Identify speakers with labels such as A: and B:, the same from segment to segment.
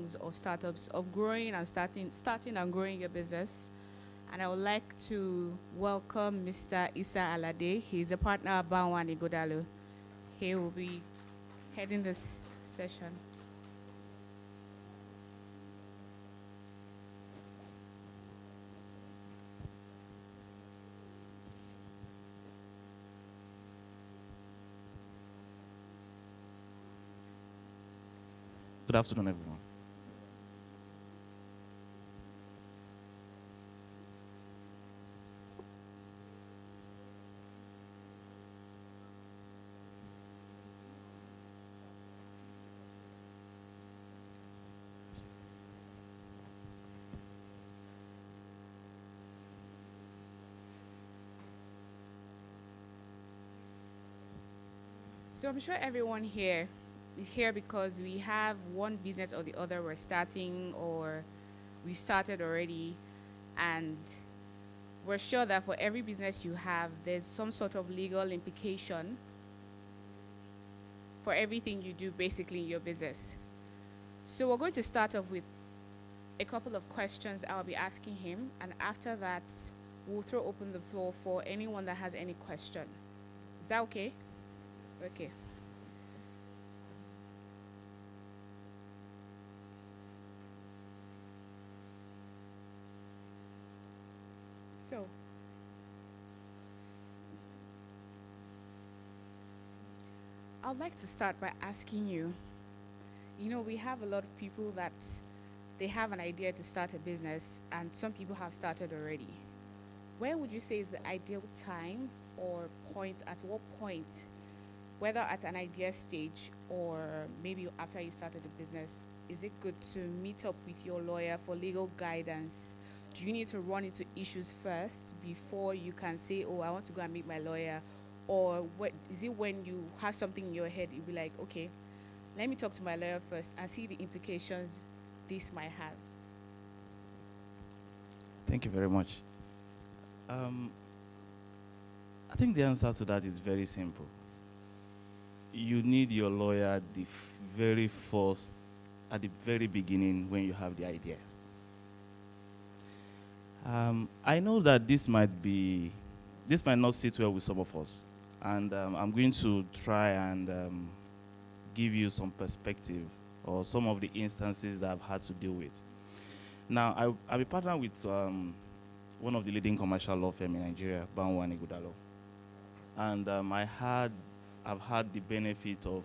A: struggles of startups, of growing and starting and growing your business. And I would like to welcome Mr. Issa Alada. He's a partner at Bar One Ighodalo. He will be heading this session.
B: Good afternoon, everyone.
A: So I'm sure everyone here is here because we have one business or the other we're starting or we've started already, and we're sure that for every business you have, there's some sort of legal implication for everything you do basically in your business. So we're going to start off with a couple of questions I'll be asking him, and after that, we'll throw open the floor for anyone that has any question. Is that okay? Okay. So, I'd like to start by asking you, we have a lot of people that they have an idea to start a business, and some people have started already. Where would you say is the ideal time or point, at what point, whether at an idea stage or maybe after you started the business, is it good to meet up with your lawyer for legal guidance? Do you need to run into issues first before you can say, oh, I want to go and meet my lawyer? Or is it when you have something in your head, you'll be like, okay, let me talk to my lawyer first and see the implications this might have?
B: Thank you very much. I think the answer to that is very simple. You need your lawyer at the very beginning when you have the ideas. I know that this might not sit well with some of us, and I'm going to try and give you some perspective or some of the instances that I've had to deal with. Now, I'll be partnered with one of the leading commercial law firms in Nigeria, Bar One Ighodalo, and I've had the benefit of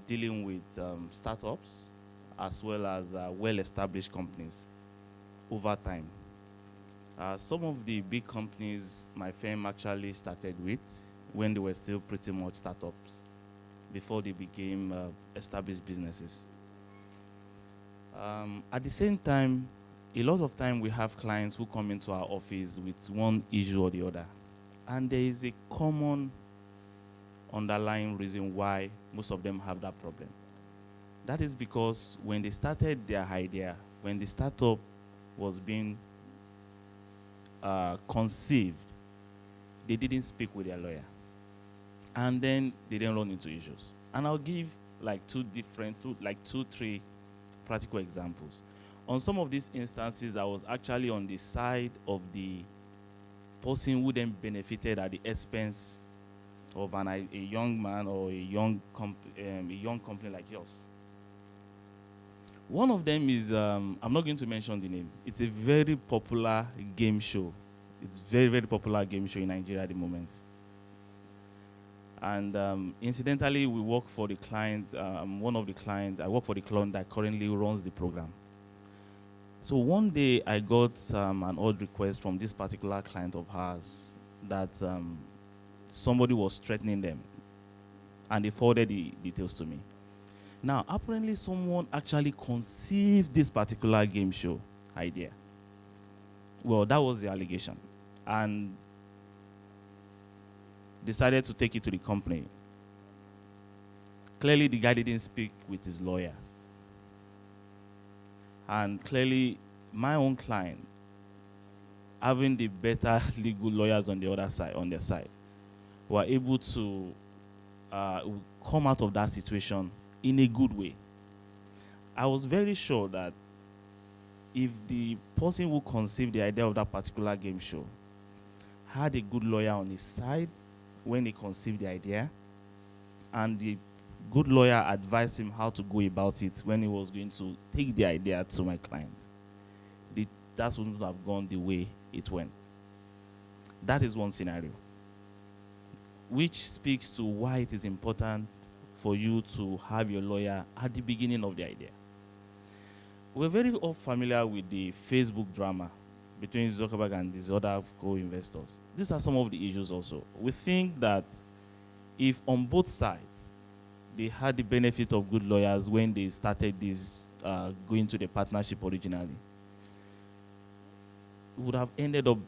B: dealing with startups as well as well-established companies over time. Some of the big companies my firm actually started with when they were still pretty much startups before they became established businesses. At the same time, a lot of time we have clients who come into our office with one issue or the other, and there is a common underlying reason why most of them have that problem. That is because when they started their idea, when the startup was being conceived, they didn't speak with their lawyer. And then they didn't run into issues. And I'll give like two, three practical examples. On some of these instances, I was actually on the side of the person who then benefited at the expense of a young man or a young company like yours. One of them is, I'm not going to mention the name. It's a very popular game show. It's very, very popular game show in Nigeria at the moment. And incidentally, we work for the client, one of the clients, I work for the client that currently runs the program. So one day I got an odd request from this particular client of ours that somebody was threatening them, and they forwarded the details to me. Now, apparently someone actually conceived this particular game show idea. Well, that was the allegation. And decided to take it to the company. Clearly, the guy didn't speak with his lawyer. And clearly, my own client, having the better legal lawyers on the other side, on their side, were able to come out of that situation in a good way. I was very sure that if the person who conceived the idea of that particular game show had a good lawyer on his side when he conceived the idea, and the good lawyer advised him how to go about it when he was going to take the idea to my client, that wouldn't have gone the way it went. That is one scenario, which speaks to why it is important for you to have your lawyer at the beginning of the idea. We're very all familiar with the Facebook drama between Zuckerberg and these other co-investors. These are some of the issues also. We think that if on both sides they had the benefit of good lawyers when they started this going to the partnership originally, it would have ended up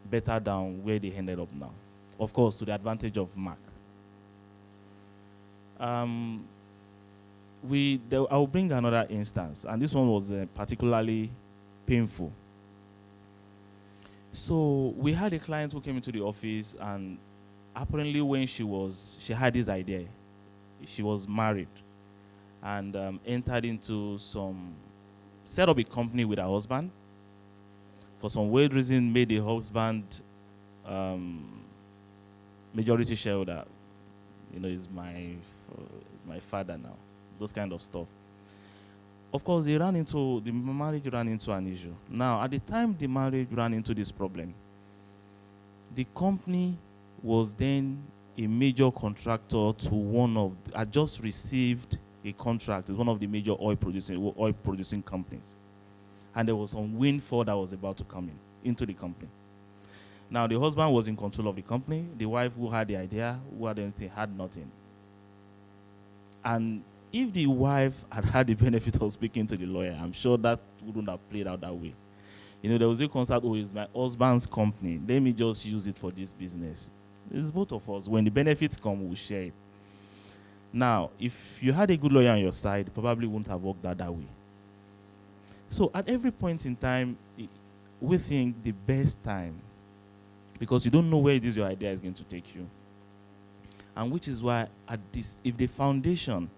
B: better than where they ended up now. Of course, to the advantage of Mark. I'll bring another instance, and this one was particularly painful. So we had a client who came into the office, and apparently when she had this idea, she was married, and entered into set up a company with her husband. For some weird reason, made the husband majority shareholder. Is my father now. Those kind of stuff. Of course, the marriage ran into an issue. Now, at the time the marriage ran into this problem, the company was then a major contractor to had just received a contract with one of the major oil producing companies. And there was some windfall that was about to come into the company. Now, the husband was in control of the company. The wife, who had the idea, who had anything, had nothing. And if the wife had the benefit of speaking to the lawyer, I'm sure that wouldn't have played out that way. There was a concept, it's my husband's company. Let me just use it for this business. It's both of us. When the benefits come, we'll share it. Now, if you had a good lawyer on your side, it probably wouldn't have worked out that way. So at every point in time, we think the best time, because you don't know where your idea is going to take you. And which is why if the foundation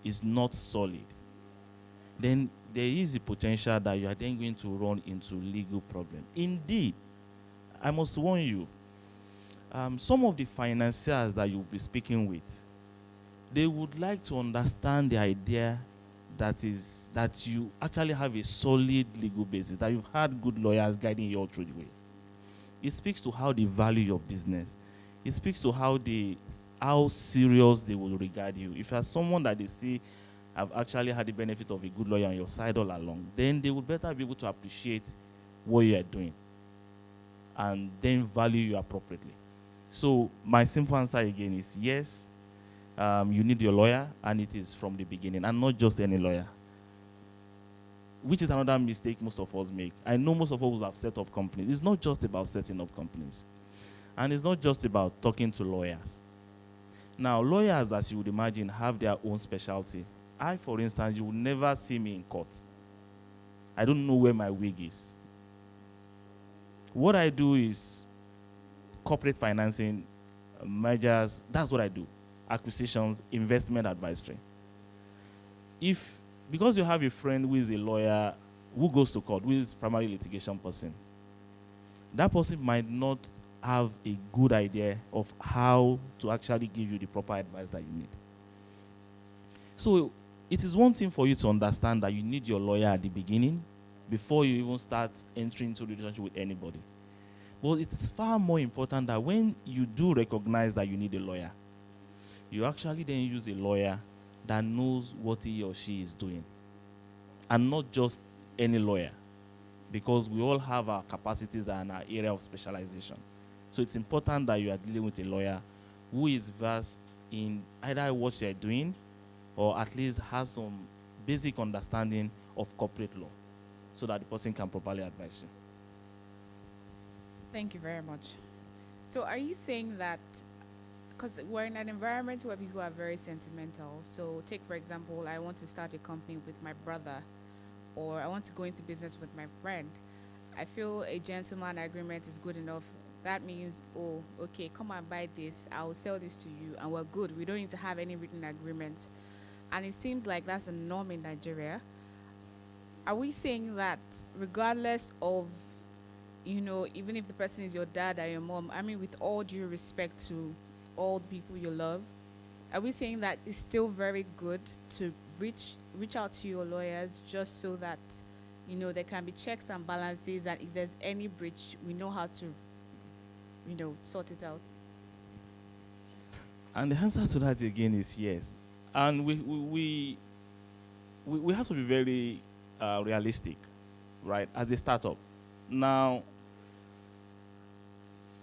B: is not solid, then there is a potential that you are then going to run into legal problems. Indeed, I must warn you, some of the financiers that you'll be speaking with, they would like to understand the idea that you actually have a solid legal basis, that you've had good lawyers guiding you all through the way. It speaks to how they value your business. It speaks to how serious they will regard you. If you are someone that they see have actually had the benefit of a good lawyer on your side all along, then they would better be able to appreciate what you are doing and then value you appropriately. So my simple answer again is yes, you need your lawyer, and it is from the beginning, and not just any lawyer, which is another mistake most of us make. I know most of us have set up companies. It's not just about setting up companies. And it's not just about talking to lawyers. Now, lawyers, as you would imagine, have their own specialty. For instance, you will never see me in court. I don't know where my wig is. What I do is corporate financing, mergers. That's what I do. Acquisitions, investment advisory. Because you have a friend who is a lawyer, who goes to court, who is primarily a litigation person, that person might not have a good idea of how to actually give you the proper advice that you need. So it is one thing for you to understand that you need your lawyer at the beginning before you even start entering into a relationship with anybody. But it's far more important that when you do recognize that you need a lawyer, you actually then use a lawyer that knows what he or she is doing. And not just any lawyer, because we all have our capacities and our area of specialization. So it's important that you are dealing with a lawyer who is versed in either what you're doing or at least has some basic understanding of corporate law so that the person can properly advise you.
A: Thank you very much. So are you saying that, because we're in an environment where people are very sentimental, so take, for example, I want to start a company with my brother, or I want to go into business with my friend, I feel a gentleman agreement is good enough. That means, oh, okay, come and buy this, I'll sell this to you, and we're good. We don't need to have any written agreement. and it seems like that's a norm in Nigeria, are we saying that regardless of, even if the person is your dad or your mom, I mean, with all due respect to all the people you love, are we saying that it's still very good to reach out to your lawyers just so that, there can be checks and balances, and if there's any breach, we know how to, sort it out?
B: And the answer to that again is yes. And we have to be very realistic, right? As a startup. Now,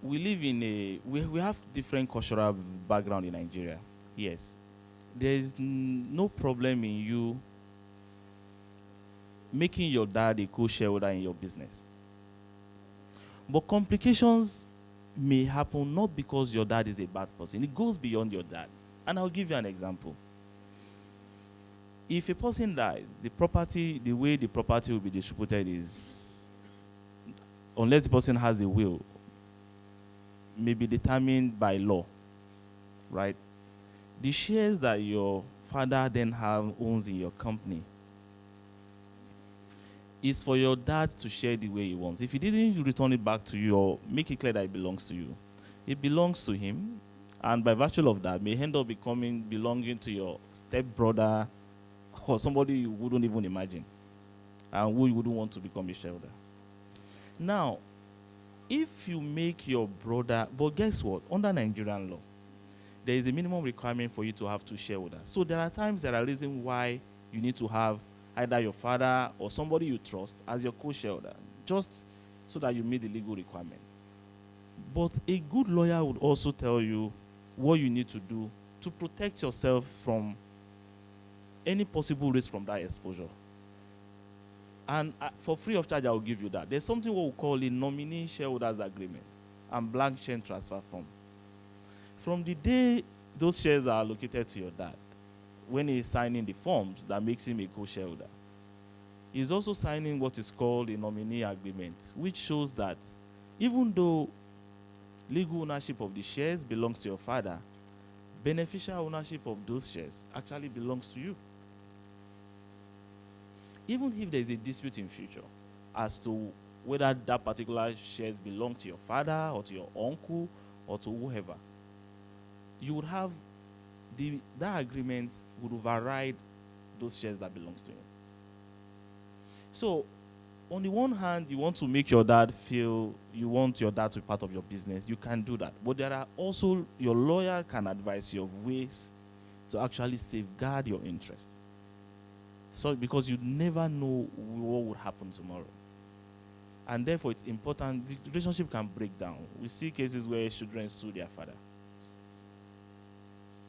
B: we live in we have different cultural background in Nigeria. Yes. There is no problem in you making your dad a co-shareholder in your business. But complications may happen not because your dad is a bad person. It goes beyond your dad. And I'll give you an example. If a person dies, the way the property will be distributed is, unless the person has a will, may be determined by law, right? The shares that your father then owns in your company is for your dad to share the way he wants. If he didn't return it back to you or make it clear that it belongs to you, it belongs to him, and by virtue of that, may end up belonging to your stepbrother or somebody you wouldn't even imagine, and who you wouldn't want to become a shareholder. Now, if you make your brother, but guess what? Under Nigerian law, there is a minimum requirement for you to have 2 shareholders. So there are reasons why you need to have either your father or somebody you trust as your co-shareholder, just so that you meet the legal requirement. But a good lawyer would also tell you what you need to do to protect yourself from any possible risk from that exposure. And for free of charge, I will give you that. There's something what we call a nominee shareholders agreement and blank share transfer form. From the day those shares are allocated to your dad, when he's signing the forms that makes him a co-shareholder, he's also signing what is called a nominee agreement, which shows that even though legal ownership of the shares belongs to your father, beneficial ownership of those shares actually belongs to you. Even if there is a dispute in future as to whether that particular shares belong to your father or to your uncle or to whoever, you would have that agreement would override those shares that belongs to him. So, on the one hand, you want to make your dad feel you want your dad to be part of your business. You can do that. But there are also, your lawyer can advise you of ways to actually safeguard your interests. So, because you never know what would happen tomorrow. And therefore, it's important. The relationship can break down. We see cases where children sue their father.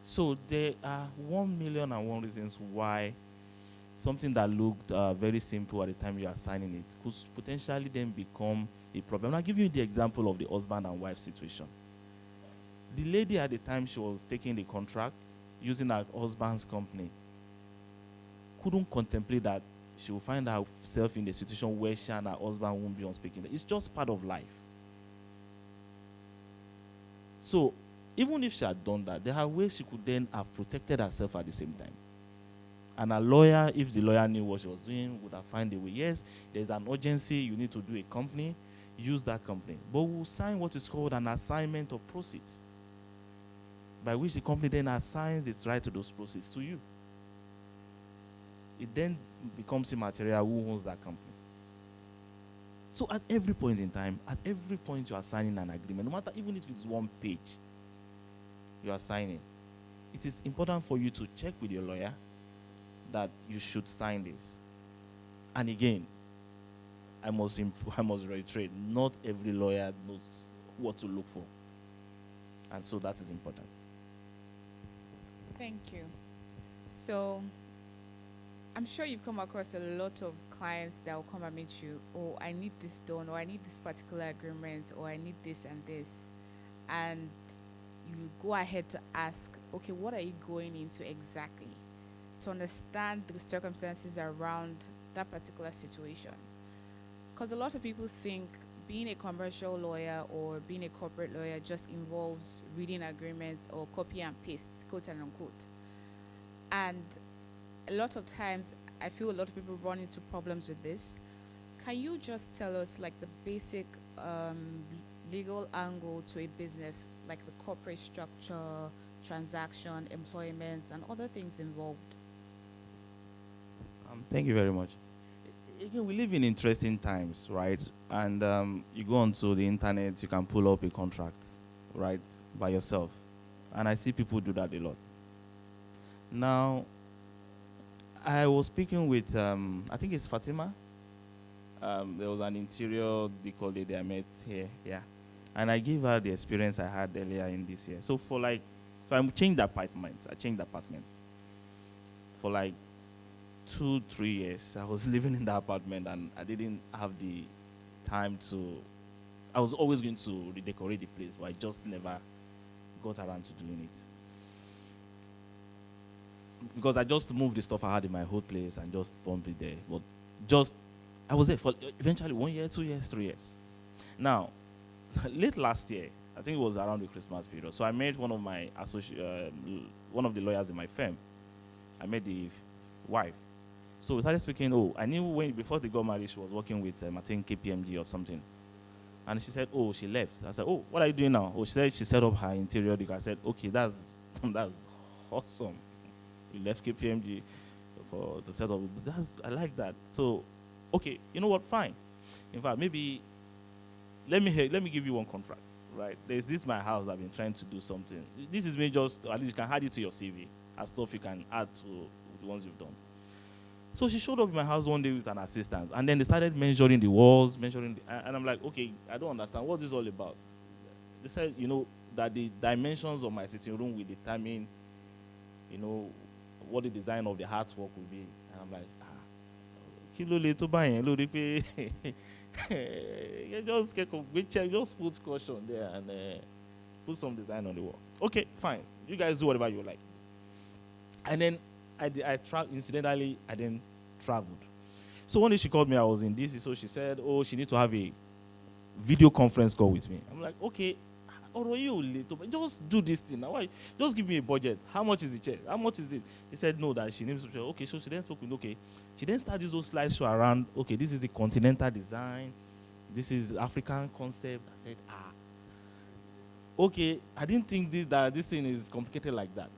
B: So there are 1,000,001 reasons why something that looked very simple at the time you are signing it could potentially then become a problem. I'll give you the example of the husband and wife situation. The lady at the time she was taking the contract using her husband's company couldn't contemplate that she will find herself in a situation where she and her husband won't be on speaking terms. It's just part of life. So even if she had done that, there are ways she could then have protected herself at the same time. And a lawyer, if the lawyer knew what she was doing, would have found a way. Yes, there's an urgency, you need to do a company, use that company. But we'll sign what is called an assignment of proceeds, by which the company then assigns its right to those proceeds to you. It then becomes immaterial who owns that company. So at every point in time, at every point you are signing an agreement, no matter even if it's 1 page, you are signing. It is important for you to check with your lawyer that you should sign this. And again, I must reiterate, not every lawyer knows what to look for. And so that is important.
A: Thank you. So, I'm sure you've come across a lot of clients that will come and meet you. Oh, I need this done, or I need this particular agreement, or I need this and this. And you go ahead to ask, okay, what are you going into exactly? To understand the circumstances around that particular situation. Because a lot of people think being a commercial lawyer or being a corporate lawyer just involves reading agreements or copy and paste, quote and unquote. And a lot of times I feel a lot of people run into problems with this. Can you just tell us like the basic legal angle to a business, like the corporate structure, transaction, employment, and other things involved?
B: Thank you very much. Again, we live in interesting times, right? And you go onto the internet, you can pull up a contract, right, by yourself. And I see people do that a lot. Now, I was speaking with, I think it's Fatima. There was an interior decor lady I met here, yeah. And I gave her the experience I had earlier in this year. So I changed apartments. For like 2-3 years. I was living in that apartment and I didn't have the time to, I was always going to redecorate the place, but I just never got around to doing it. Because I just moved the stuff I had in my old place and just bumped it there. But I was there for eventually 1 year, 2 years, 3 years. Now, late last year, I think it was around the Christmas period. So I met one of the lawyers in my firm. I met the wife. So we started speaking. I knew before they got married, she was working with, I think, KPMG or something. And she said, she left. I said, what are you doing now? She said she set up her interior decor. I said, okay, that's awesome. You left KPMG to set up. I like that. So, okay, you know what? Fine. In fact, maybe let me give you one contract, right? There's this my house I've been trying to do something. This is me just, at least you can add it to your CV as stuff you can add to the ones you've done. So she showed up in my house one day with an assistant, and then they started measuring the walls, and I'm like, okay, I don't understand. What is all about? They said, that the dimensions of my sitting room will determine, what the design of the artwork will be. And I'm like, kilo le to buy just put caution there and put some design on the wall. Okay, fine. You guys do whatever you like. And then incidentally, I then traveled. So one day she called me, I was in DC, so she said, she needs to have a video conference call with me. I'm like, okay, just do this thing. Now, just give me a budget. How much is the check? How much is it? He said, no, that she needs to. Okay, so she then spoke with, okay. She then started those slideshow around, okay, this is the continental design. This is African concept. I said, okay, I didn't think this thing is complicated like that.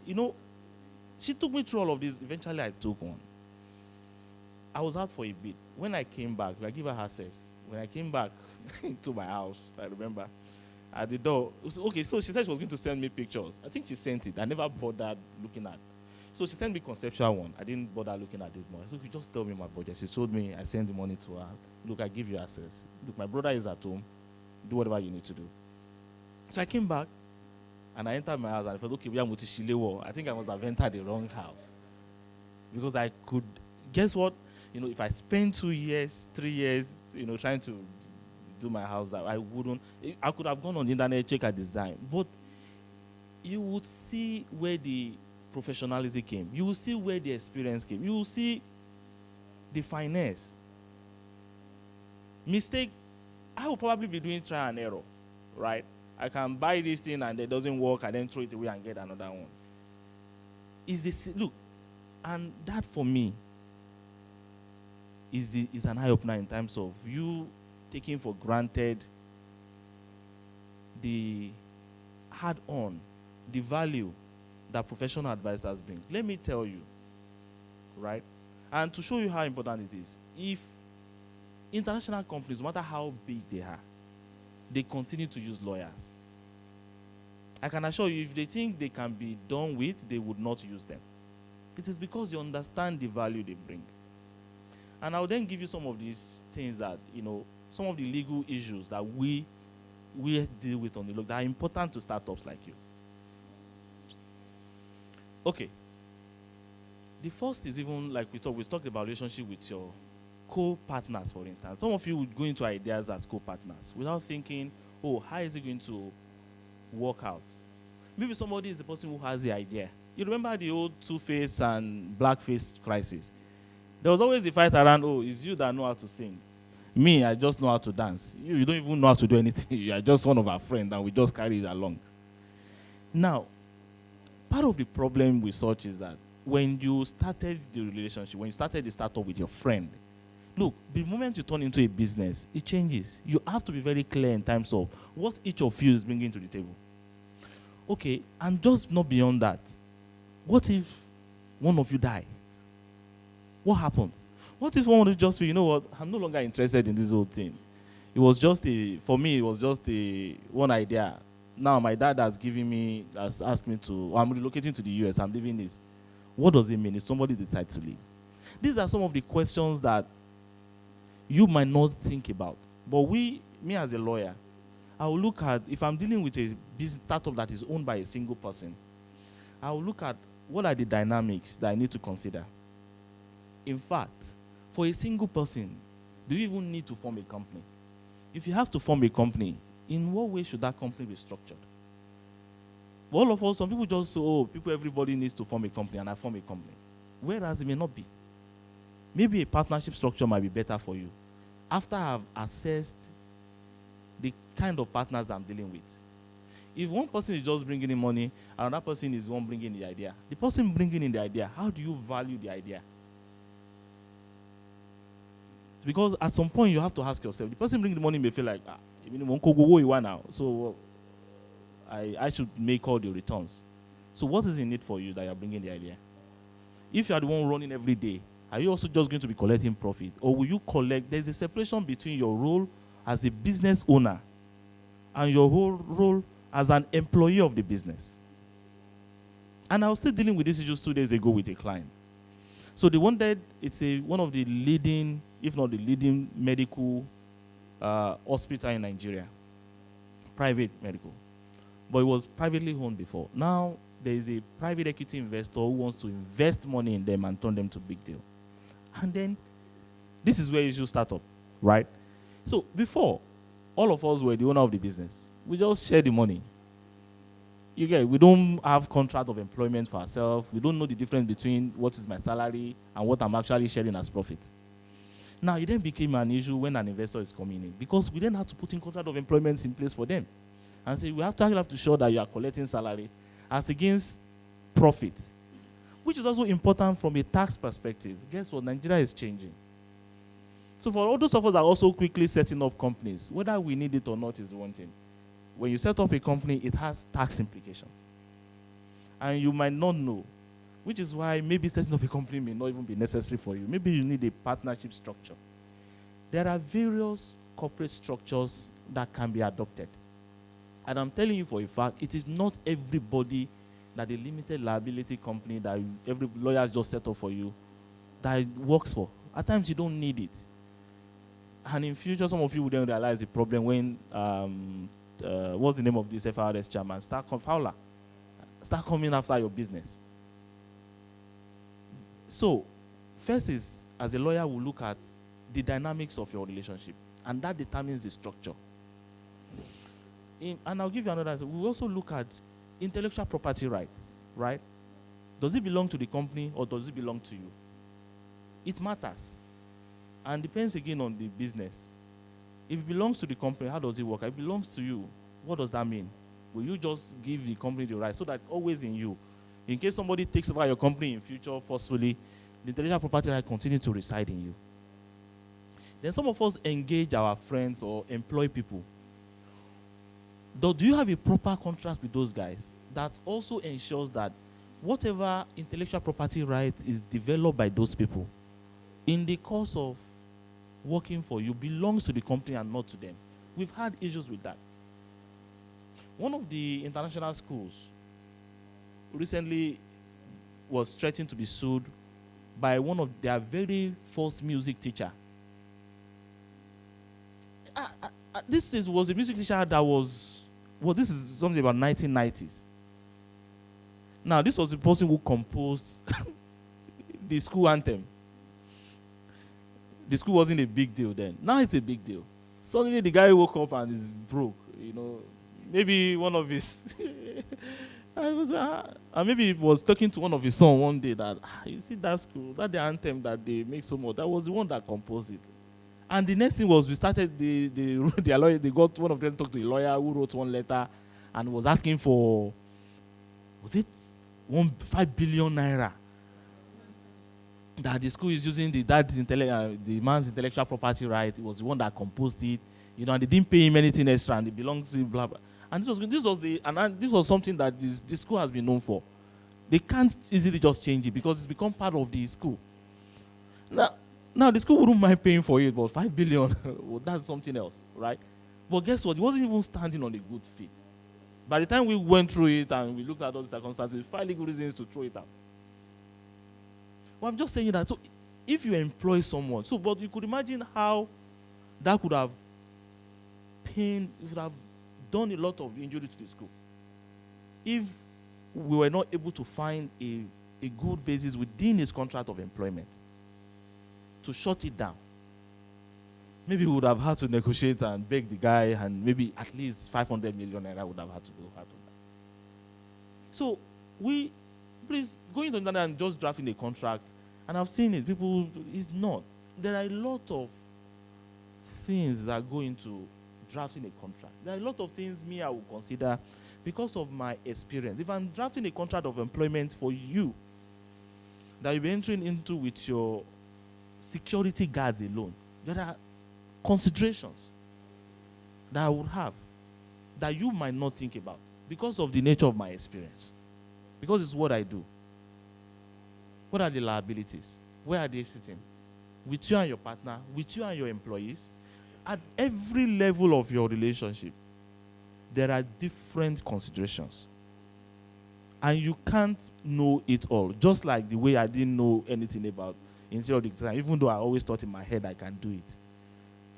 B: She took me through all of this. Eventually, I took one. I was out for a bit. When I came back, I gave her access. When I came back to my house, I remember, at the door, okay, so she said she was going to send me pictures. I think she sent it. I never bothered looking at. So she sent me conceptual one. I didn't bother looking at it more. So you just tell me my budget. She told me, I sent the money to her. Look, I give you access. Look, my brother is at home. Do whatever you need to do. So I came back. And I entered my house and I thought, okay, I think I must have entered the wrong house. Because I could, guess what? If I spend 2 years, 3 years, trying to do my house, that I could have gone on the internet, check a design. But you would see where the professionalism came. You will see where the experience came. You will see the finesse. Mistake, I will probably be doing trial and error, right? I can buy this thing and it doesn't work, and then throw it away and get another one. Look, and that for me is an eye-opener in terms of you taking for granted the hard-on, the value that professional advisors bring. Let me tell you, right? And to show you how important it is, if international companies, no matter how big they are, they continue to use lawyers. I can assure you, if they think they can be done with, they would not use them. It is because you understand the value they bring. And I'll then give you some of these things that, some of the legal issues that we deal with on the look that are important to startups like you. Okay. The first is even like we talked about relationship with your co-partners, for instance. Some of you would go into ideas as co-partners without thinking, how is it going to work out? Maybe somebody is the person who has the idea. You remember the old two-face and black-face crisis? There was always a fight around, it's you that know how to sing. Me, I just know how to dance. You don't even know how to do anything. You are just one of our friends and we just carry it along. Now, part of the problem with such is that when you started the relationship, when you started the startup with your friend, look, the moment you turn into a business, it changes. You have to be very clear in terms of what each of you is bringing to the table. Okay, and just not beyond that. What if one of you dies? What happens? What if one of you just feel, you know what, I'm no longer interested in this whole thing. It was just for me, it was just one idea. Now my dad has asked me to, I'm relocating to the US, I'm leaving this. What does it mean if somebody decides to leave? These are some of the questions that you might not think about. But me as a lawyer, I will look at, if I'm dealing with a business startup that is owned by a single person, I will look at what are the dynamics that I need to consider. In fact, for a single person, do you even need to form a company? If you have to form a company, in what way should that company be structured? All of us, some people just say, everybody needs to form a company, and I form a company. Whereas it may not be. Maybe a partnership structure might be better for you. After I've assessed the kind of partners I'm dealing with. If one person is just bringing in money, and another person is one bringing the idea, the person bringing in the idea, how do you value the idea? Because at some point you have to ask yourself, the person bringing the money may feel like, now, so I should make all the returns. So what is in it for you that you're bringing the idea? If you are the one running every day, are you also just going to be collecting profit? Or will you collect, there's a separation between your role as a business owner and your whole role as an employee of the business. And I was still dealing with these issues 2 days ago with a client. So they wanted, it's one of the leading, if not the leading medical hospital in Nigeria. Private medical. But it was privately owned before. Now, there is a private equity investor who wants to invest money in them and turn them to big deal. And then, this is where you should start up, right? So before, all of us were the owner of the business. We just share the money. You get it? We don't have contract of employment for ourselves. We don't know the difference between what is my salary and what I'm actually sharing as profit. Now, it then became an issue when an investor is coming in because we then have to put in contract of employment in place for them. And say, we have to show that you are collecting salary as against profit, which is also important from a tax perspective. Guess what? Nigeria is changing. So for all those of us that are also quickly setting up companies, whether we need it or not is one thing. When you set up a company, it has tax implications. And you might not know, which is why maybe setting up a company may not even be necessary for you. Maybe you need a partnership structure. There are various corporate structures that can be adopted. And I'm telling you for a fact, it is not everybody that a limited liability company that every lawyer has just set up for you that it works for. At times you don't need it. And in future, some of you will then realize the problem when, what's the name of this FRS chairman? Start coming after your business. So, first is, as a lawyer, we'll look at the dynamics of your relationship. And that determines the structure. And I'll give you another answer. We also look at intellectual property rights, right? Does it belong to the company or does it belong to you? It matters. And depends again on the business. If it belongs to the company, how does it work? If it belongs to you, what does that mean? Will you just give the company the right so that it's always in you? In case somebody takes over your company in future forcefully, the intellectual property right continue to reside in you. Then some of us engage our friends or employ people. Do you have a proper contract with those guys that also ensures that whatever intellectual property right is developed by those people in the course of working for you belongs to the company and not to them? We've had issues with that. One of the international schools recently was threatened to be sued by one of their very first music teacher. This was a music teacher that was, this is something about 1990s. Now, this was the person who composed the school anthem. The school wasn't a big deal then. Now it's a big deal. Suddenly the guy woke up and is broke, Maybe one of his... and maybe he was talking to one of his sons one day that, you see that school, that the anthem that they make so much, that was the one that composed it. And the next thing was we started, their lawyer, they got one of them to talk to a lawyer who wrote one letter and was asking for, was it 5 billion naira that the school is using the man's intellectual property right. It was the one that composed it, and they didn't pay him anything extra, and it belongs to blah blah. And this was something that the school has been known for. They can't easily just change it because it's become part of the school. Now the school wouldn't mind paying for it, but 5 billion, well, that's something else, right? But guess what? It wasn't even standing on a good feet. By the time we went through it and we looked at all the circumstances, we found legal reasons to throw it out. Well, I'm just saying that. So if you employ someone, but you could imagine how that could have pained, it would have done a lot of injury to the school. If we were not able to find a good basis within his contract of employment to shut it down, maybe we would have had to negotiate and beg the guy, and maybe at least 500 million naira would have had to go out on that. So please go into the internet and just drafting a contract, and I've seen it. People, it's not. There are a lot of things that go into drafting a contract. There are a lot of things I will consider because of my experience. If I'm drafting a contract of employment for you that you'll be entering into with your security guards alone, there are considerations that I would have that you might not think about because of the nature of my experience, because it's what I do. What are the liabilities? Where are they sitting? With you and your partner, with you and your employees. At every level of your relationship, there are different considerations. And you can't know it all. Just like the way I didn't know anything about interior design, even though I always thought in my head I can do it.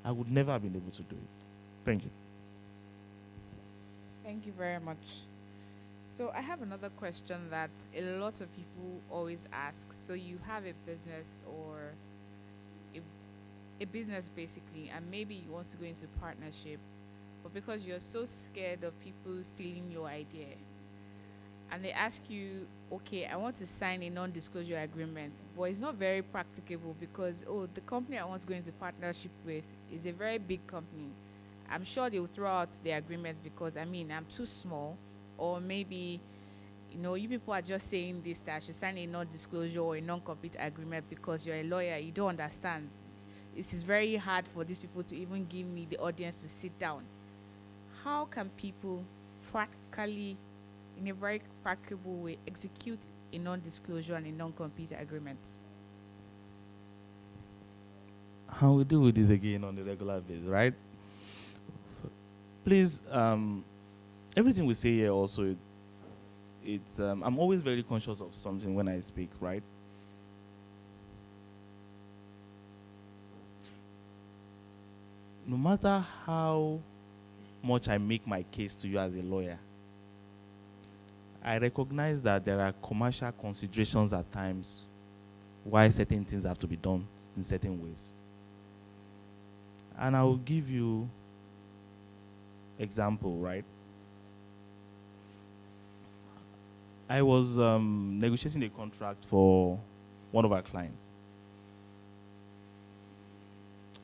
B: I would never have been able to do it. Thank you.
A: Thank you very much. So I have another question that a lot of people always ask. So you have a business or a business basically, and maybe you want to go into partnership, but because you're so scared of people stealing your idea, and they ask you, okay, I want to sign a non-disclosure agreement, but it's not very practicable because, the company I want to go into partnership with is a very big company. I'm sure they'll throw out the agreements because, I'm too small, or maybe, you people are just saying this, that I should sign a non-disclosure or a non-compete agreement because you're a lawyer, you don't understand. This is very hard for these people to even give me the audience to sit down. How can people practically, in a very practical way, execute a non-disclosure and a non-compete agreement?
B: How we deal with this again on a regular basis, right? Please, everything we say here also, it's I'm always very conscious of something when I speak, right? No matter how much I make my case to you as a lawyer, I recognize that there are commercial considerations at times why certain things have to be done in certain ways. And I will give you example, right? I was negotiating a contract for one of our clients.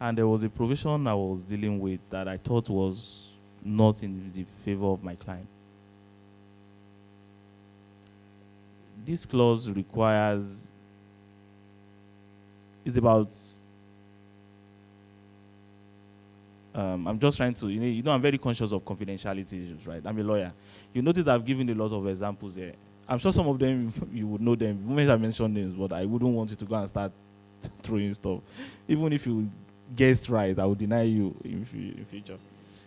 B: And there was a provision I was dealing with that I thought was not in the favor of my client. This clause is about, I'm just trying to, I'm very conscious of confidentiality issues, right? I'm a lawyer. You notice I've given a lot of examples here. I'm sure some of them, you would know them. Women have mentioned names, but I wouldn't want you to go and start throwing stuff. Even if you guessed right, I will deny you in future.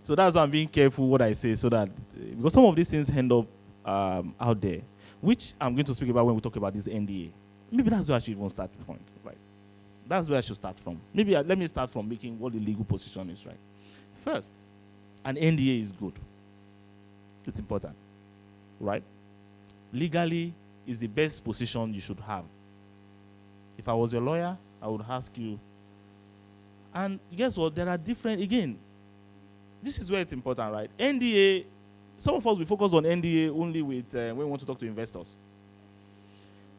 B: So that's why I'm being careful what I say, so that, because some of these things end up out there, which I'm going to speak about when we talk about this NDA. Maybe that's where I should even start from, right? That's where I should start from. Maybe let me start from making what the legal position is, right? First, an NDA is good. It's important, right? Legally, is the best position you should have. If I was your lawyer, I would ask you. And guess what? There are different, again, this is where it's important, right? NDA, some of us, we focus on NDA only with when we want to talk to investors.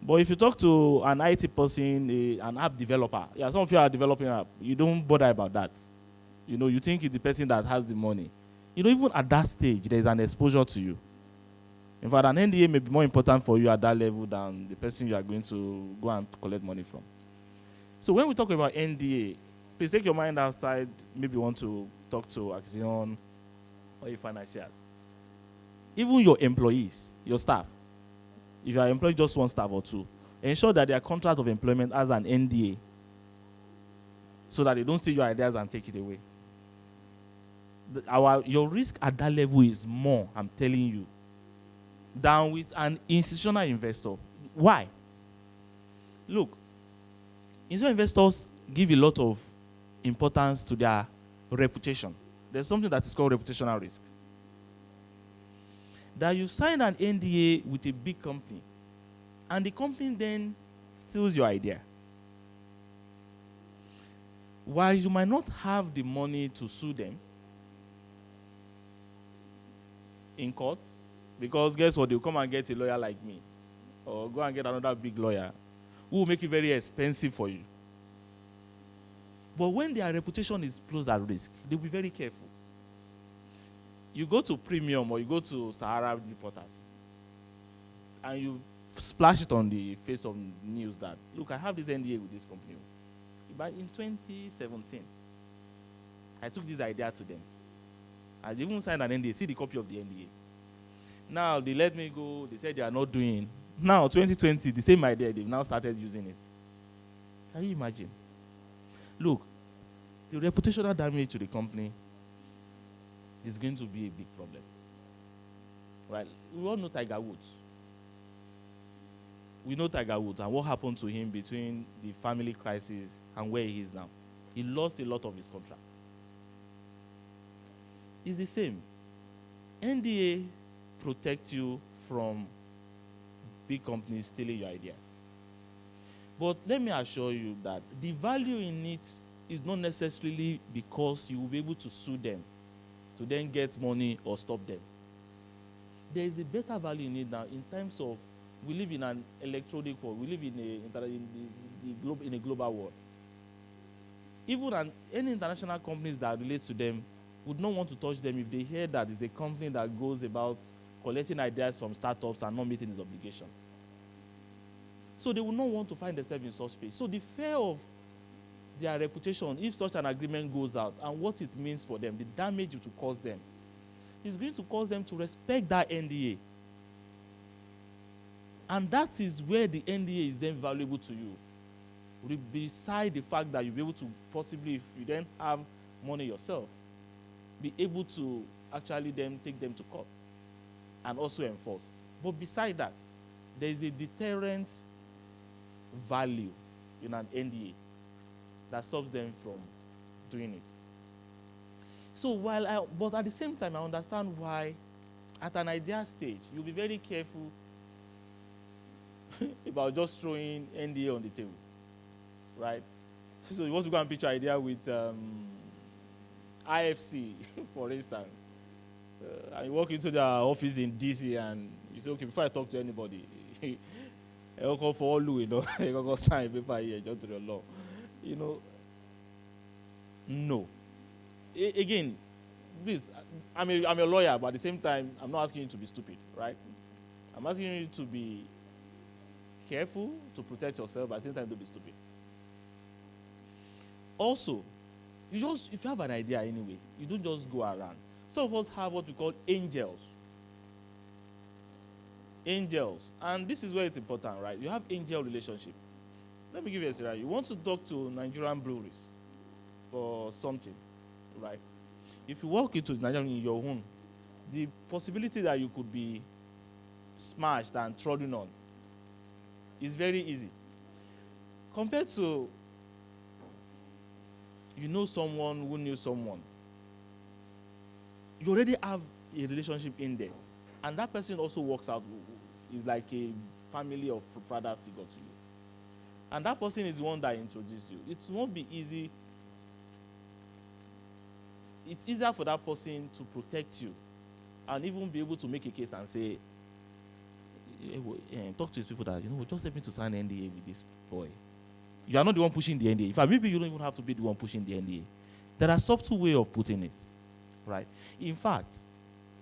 B: But if you talk to an IT person, an app developer, some of you are developing an app, you don't bother about that. You think it's the person that has the money. Even at that stage, there's an exposure to you. In fact, an NDA may be more important for you at that level than the person you are going to go and collect money from. So when we talk about NDA, please take your mind outside. Maybe you want to talk to Axion or your financiers. Even your employees, your staff, if you are employing just one staff or two, ensure that their contract of employment has an NDA so that they don't steal your ideas and take it away. Your risk at that level is more, I'm telling you, than with an institutional investor. Why? Look, institutional investors give a lot of importance to their reputation. There's something that is called reputational risk. That you sign an NDA with a big company, and the company then steals your idea. While you might not have the money to sue them in court, because guess what, they'll come and get a lawyer like me, or go and get another big lawyer who will make it very expensive for you. But when their reputation is close at risk, they'll be very careful. You go to Premium or you go to Sahara Reporters, and you splash it on the face of news that, look, I have this NDA with this company. But in 2017, I took this idea to them. I even signed an NDA, see the copy of the NDA. Now, they let me go, they said they are not doing. Now, 2020, the same idea, they've now started using it. Can you imagine? Look, the reputational damage to the company is going to be a big problem. Right? We all know Tiger Woods. We know Tiger Woods and what happened to him between the family crisis and where he is now. He lost a lot of his contract. It's the same. NDA protects you from big companies stealing your ideas. But let me assure you that the value in it is not necessarily because you will be able to sue them to then get money or stop them. There is a better value in it now in terms of we live in an electronic world. We live in a global world. Even any international companies that relate to them would not want to touch them if they hear that it's a company that goes about collecting ideas from startups and not meeting its obligation. So they would not want to find themselves in such space. So the fear of their reputation, if such an agreement goes out, and what it means for them, the damage it will cause them, is going to cause them to respect that NDA. And that is where the NDA is then valuable to you. Beside the fact that you'll be able to possibly, if you then have money yourself, be able to actually then take them to court and also enforce. But beside that, there is a deterrence value in an NDA that stops them from doing it. So but at the same time, I understand why at an idea stage, you'll be very careful about just throwing NDA on the table, right? So you want to go and pitch your idea with IFC, for instance, and you walk into their office in DC and you say, okay, before I talk to anybody, I'll call for all Lou, I'll go sign paper here, just to the law. No. Again, please, I'm a lawyer, but at the same time, I'm not asking you to be stupid, right? I'm asking you to be careful, to protect yourself, but at the same time, don't be stupid. Also, if you have an idea anyway, you don't just go around. Some of us have what we call angels. Angels. And this is where it's important, right? You have angel relationship. Let me give you a scenario. You want to talk to Nigerian breweries for something, right? If you walk into Nigeria in your own, the possibility that you could be smashed and trodden on is very easy. Compared to someone who knew someone. You already have a relationship in there. And that person also works out, is like a family or father figure to you. And that person is the one that introduced you. It won't be easy. It's easier for that person to protect you and even be able to make a case and say, talk to his people that, just help me to sign an NDA with this boy. You are not the one pushing the NDA. In fact, maybe you don't even have to be the one pushing the NDA. There are subtle ways of putting it, right? In fact,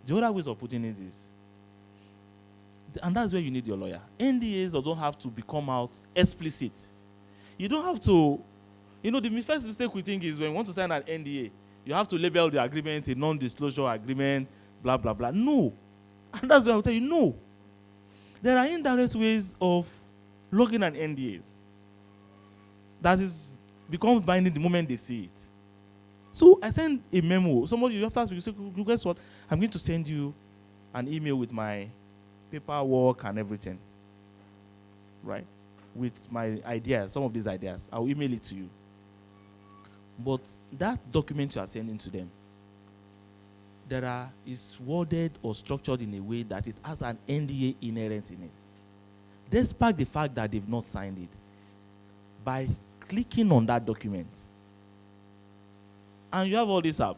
B: the other ways of putting it is, and that's where you need your lawyer. NDAs don't have to become out explicit. You don't have to You know, the first mistake we think is when we want to sign an NDA, you have to label the agreement a non-disclosure agreement, blah, blah, blah. No. And that's what I'll tell you, no. There are indirect ways of logging an NDA that is becomes binding the moment they see it. So I send a memo. Somebody after you say, guess what? I'm going to send you an email with my paperwork and everything. Right? With my ideas, some of these ideas. I'll email it to you. But that document you are sending to them, is worded or structured in a way that it has an NDA inherent in it. Despite the fact that they've not signed it, by clicking on that document, and you have all this app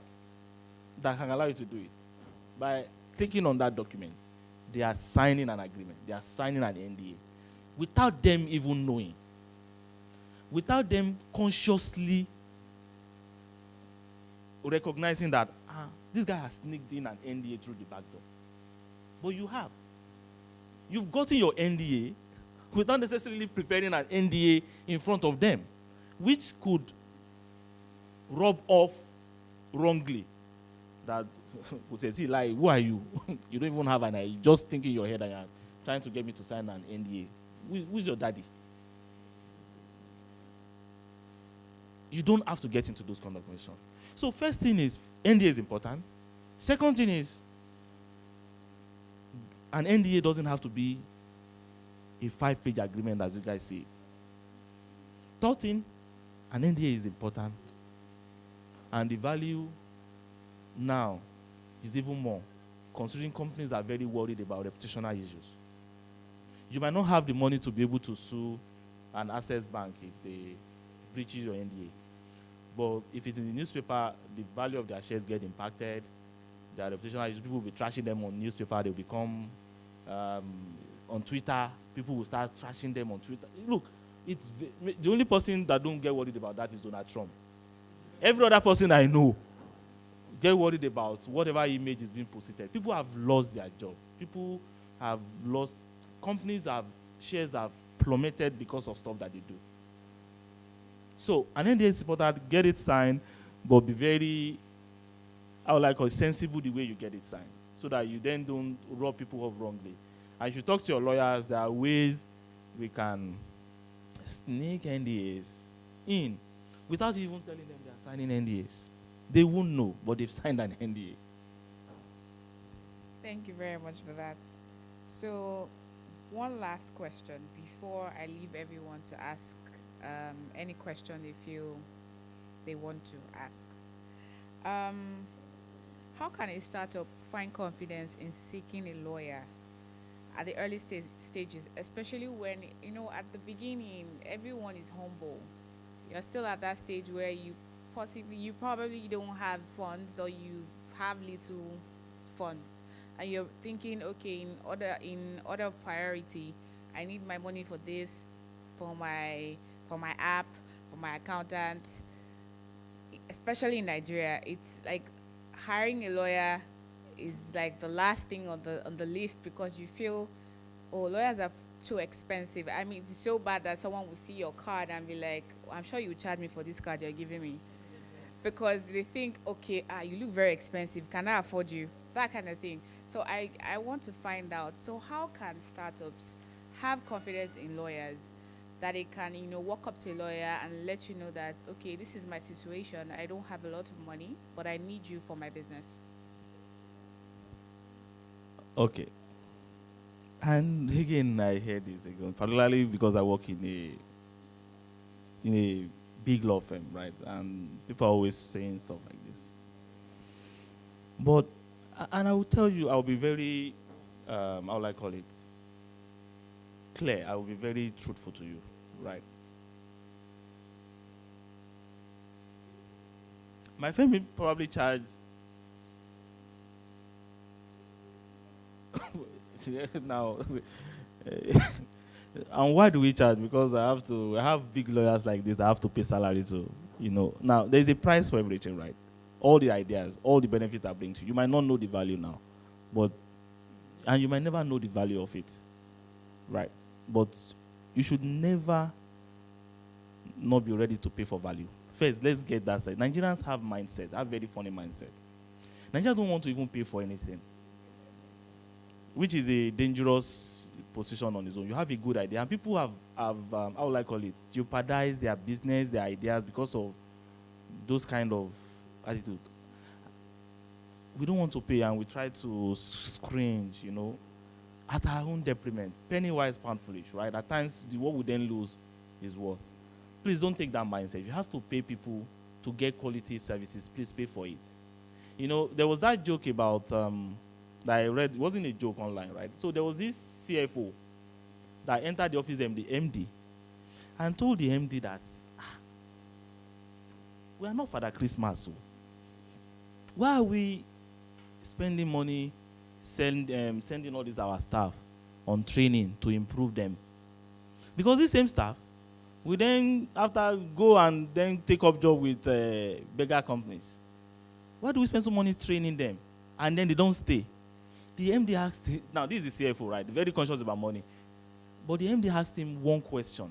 B: that can allow you to do it, by clicking on that document, they are signing an agreement, they are signing an NDA, without them even knowing, without them consciously recognizing that this guy has sneaked in an NDA through the back door. But you have. You've gotten your NDA without necessarily preparing an NDA in front of them, which could rub off wrongly. That would say, see, like, who are you? You don't even have an idea. Just think in your head that you're trying to get me to sign an NDA. Who's your daddy? You don't have to get into those kind of questions. So first thing is, NDA is important. Second thing is, an NDA doesn't have to be a 5-page agreement as you guys see it. Third thing, an NDA is important. And the value now is even more, considering companies are very worried about reputational issues. You might not have the money to be able to sue an access bank if they breaches your NDA. But if it's in the newspaper, the value of their shares get impacted. Their reputational issues, people will be trashing them on newspaper. They'll become on Twitter. People will start trashing them on Twitter. Look, the only person that don't get worried about that is Donald Trump. Every other person I know get worried about whatever image is being posted. People have lost their job. People have lost, shares have plummeted because of stuff that they do. So an NDA is important, get it signed, but be very, sensible the way you get it signed, so that you then don't rub people off wrongly. And if you talk to your lawyers, there are ways we can sneak NDAs in without even telling them they are signing NDAs. They won't know, but they've signed an NDA.
A: Thank you very much for that. So, one last question before I leave everyone to ask any question they feel they want to ask. How can a startup find confidence in seeking a lawyer at the early stages, especially when, at the beginning, everyone is humble. You're still at that stage where you probably don't have funds, or you have little funds, and you're thinking, okay, in order of priority, I need my money for this, for my app, for my accountant. Especially in Nigeria, it's like hiring a lawyer is like the last thing on the list, because you feel, oh, lawyers are too expensive. I mean, it's so bad that someone will see your card and be like, I'm sure you charge me for this card you're giving me, because they think, okay, you look very expensive, can I afford you? That kind of thing. So I want to find out, so how can startups have confidence in lawyers, that they can, walk up to a lawyer and let you know that, okay, this is my situation, I don't have a lot of money, but I need you for my business?
B: Okay. And again, I heard this again, particularly because I work in a big law firm, right? And people are always saying stuff like this. But, and I will tell you, I will be very, how will I call it, clear. I will be very truthful to you, right? My firm will probably charge now. And why do we charge? Because I have big lawyers like this that have to pay salary to, Now, there's a price for everything, right? All the ideas, all the benefits I bring to you. You might not know the value now, and you might never know the value of it, right? But you should never not be ready to pay for value. First, let's get that side. Nigerians have mindset, have very funny mindset. Nigerians don't want to even pay for anything, which is a dangerous position on its own. You have a good idea, and people have how will I call it, jeopardized their business, their ideas because of those kind of attitude. We don't want to pay, and we try to scringe, at our own detriment. Penny wise, pound foolish, right? At times, what we then lose is worth. Please don't take that mindset. If you have to pay people to get quality services, please pay for it. There was that joke about that I read. It wasn't a joke online, right? So there was this CFO that entered the office of the MD and told the MD that we are not Father Christmas, so why are we spending money sending all these our staff on training to improve them? Because these same staff we then after go and then take up job with bigger companies. Why do we spend so money training them and then they don't stay? The MD asked him, now this is the CFO, right? Very conscious about money. But the MD asked him one question.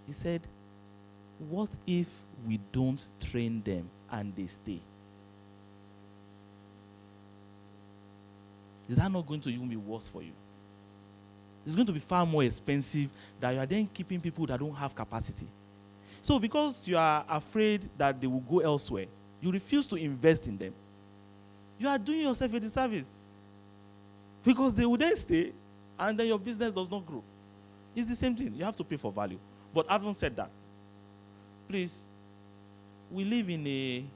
B: He said, what if we don't train them and they stay? Is that not going to even be worse for you? It's going to be far more expensive that you are then keeping people that don't have capacity. So because you are afraid that they will go elsewhere, you refuse to invest in them. You are doing yourself a disservice. Because they will then stay and then your business does not grow. It's the same thing. You have to pay for value. But having said that, please, we live in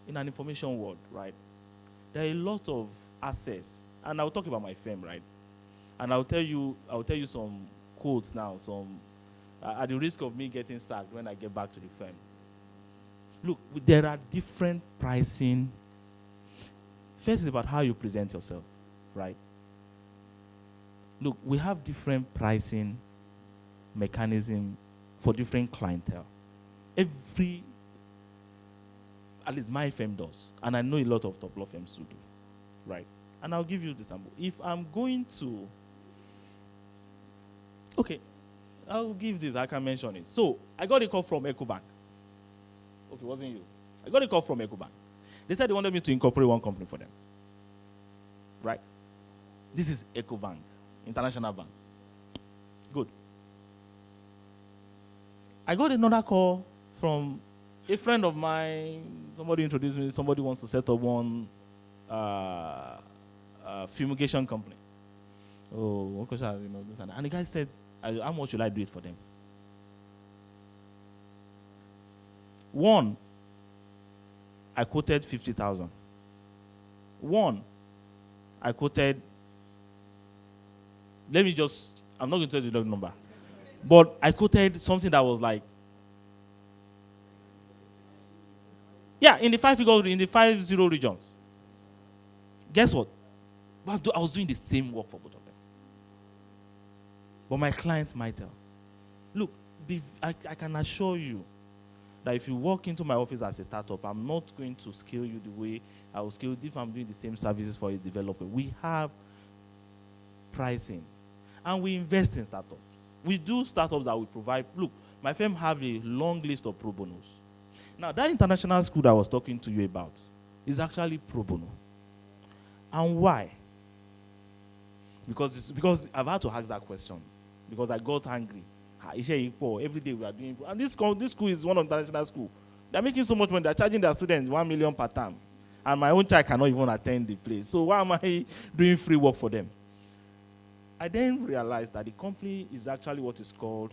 B: an information world, right? There are a lot of access. And I'll talk about my firm, right? And I'll tell you some quotes now, at the risk of me getting sacked when I get back to the firm. Look, there are different pricing. First is about how you present yourself, right? Look, we have different pricing mechanism for different clientele. At least my firm does. And I know a lot of top law firms do, right? And I'll give you the sample. If I'm going to... Okay, I'll give this. I can mention it. So, I got a call from EcoBank. Okay, wasn't you. I got a call from EcoBank. They said they wanted me to incorporate one company for them. Right? This is EcoBank, International Bank. Good. I got another call from a friend of mine. Somebody introduced me. Somebody wants to set up one fumigation company. Oh, this and that. And the guy said, how much should I do it for them? One, I quoted 50,000. One, I quoted, I'm not going to tell you the number, but I quoted something that was like, in the 50 regions. Guess what? I was doing the same work for both of them. But my client might tell. Look, I can assure you that if you walk into my office as a startup, I'm not going to scale you the way I will scale if I'm doing the same services for a developer. We have pricing. And we invest in startups. We do startups that we provide. Look, my firm have a long list of pro bonos. Now, that international school that I was talking to you about is actually pro bono. And why? Because I've had to ask that question. Because I got angry. Every day we are doing. And this school is one of the international schools. They're making so much money. They're charging their students 1 million per term. And my own child cannot even attend the place. So why am I doing free work for them? I then realized that the company is actually what is called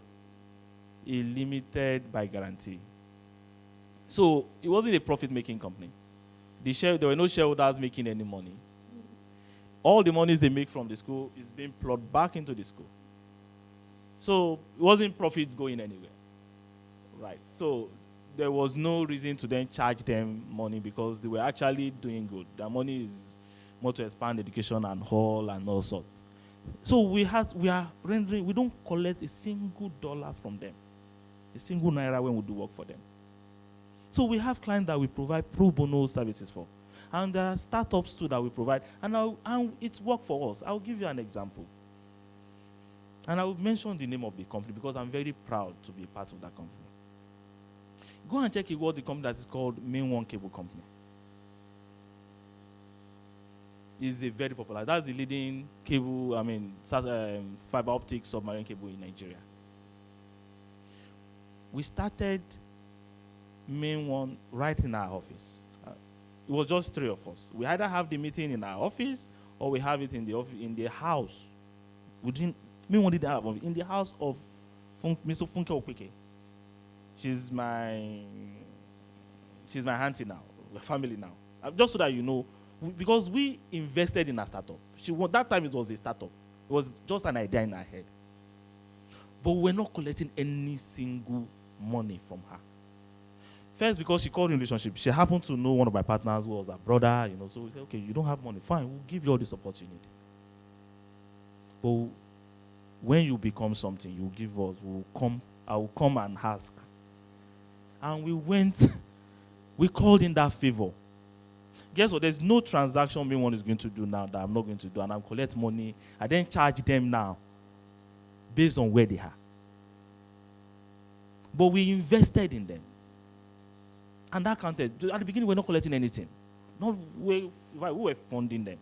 B: a limited by guarantee. So it wasn't a profit-making company. There were no shareholders making any money. All the monies they make from the school is being plowed back into the school. So it wasn't profit going anywhere. Right. So there was no reason to then charge them money because they were actually doing good. Their money is more to expand education and hall and all sorts. So we don't collect a single dollar from them. A single naira when we do work for them. So we have clients that we provide pro bono services for. And there are startups too that we provide. And it works for us. I'll give you an example. And I will mention the name of the company because I'm very proud to be part of that company. Go and check what the company that is called Main One Cable Company. It's a very popular. That's the leading cable, fiber optic submarine cable in Nigeria. We started Main One right in our office. It was just 3 of us. We either have the meeting in our office or we have it in the house. Main One didn't have it in the house of Mr. Funke Opeke. She's my auntie now. We're family now. Just so that you know, because we invested in a startup. That time it was a startup. It was just an idea in our head. But we're not collecting any single money from her. First, because she called in relationship. She happened to know one of my partners who was a brother, so we said, okay, you don't have money. Fine, we'll give you all the support you need. But when you become something, you give us, I will come and ask. And we called in that favor. Guess what? There's no transaction Main One is going to do now that I'm not going to do, and I'll collect money. I then charge them now based on where they are. But we invested in them. And that counted. At the beginning, we're not collecting anything. We were funding them.